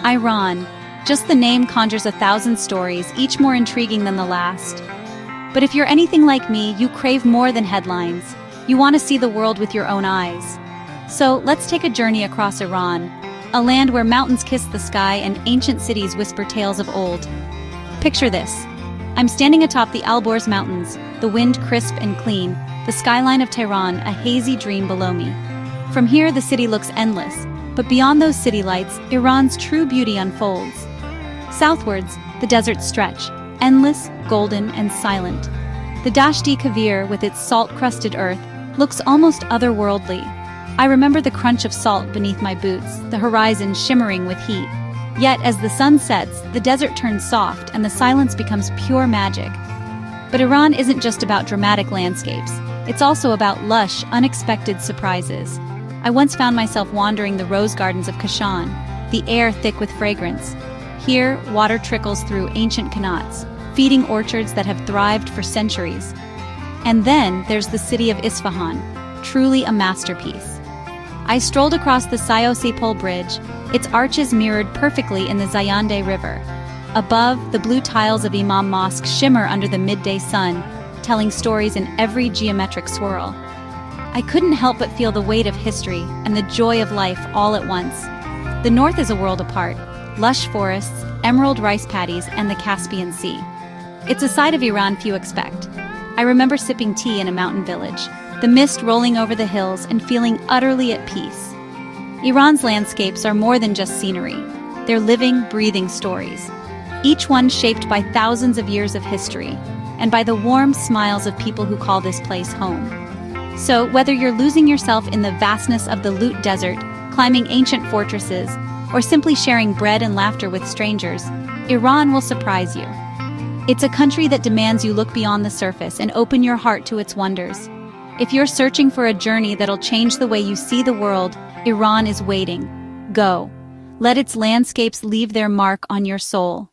Iran. Just the name conjures 1,000 stories, each more intriguing than the last. But if you're anything like me, you crave more than headlines. You want to see the world with your own eyes. So let's take a journey across Iran, a land where mountains kiss the sky and ancient cities whisper tales of old. Picture this. I'm standing atop the Alborz Mountains, the wind crisp and clean, the skyline of Tehran a hazy dream below me. From here, the city looks endless, but beyond those city lights, Iran's true beauty unfolds. Southwards, the deserts stretch, endless, golden, and silent. The Dashti Kavir, with its salt-crusted earth, looks almost otherworldly. I remember the crunch of salt beneath my boots, the horizon shimmering with heat. Yet, as the sun sets, the desert turns soft and the silence becomes pure magic. But Iran isn't just about dramatic landscapes. It's also about lush, unexpected surprises. I once found myself wandering the rose gardens of Kashan, the air thick with fragrance. Here, water trickles through ancient qanats, feeding orchards that have thrived for centuries. And then there's the city of Isfahan, truly a masterpiece. I strolled across the Sayo-Sepol Bridge, its arches mirrored perfectly in the Zayandeh River. Above, the blue tiles of Imam Mosque shimmer under the midday sun, telling stories in every geometric swirl. I couldn't help but feel the weight of history and the joy of life all at once. The north is a world apart, lush forests, emerald rice paddies, and the Caspian Sea. It's a side of Iran few expect. I remember sipping tea in a mountain village, the mist rolling over the hills and feeling utterly at peace. Iran's landscapes are more than just scenery. They're living, breathing stories, each one shaped by thousands of years of history, and by the warm smiles of people who call this place home. So, whether you're losing yourself in the vastness of the Lut Desert, climbing ancient fortresses, or simply sharing bread and laughter with strangers, Iran will surprise you. It's a country that demands you look beyond the surface and open your heart to its wonders. If you're searching for a journey that'll change the way you see the world, Iran is waiting. Go. Let its landscapes leave their mark on your soul.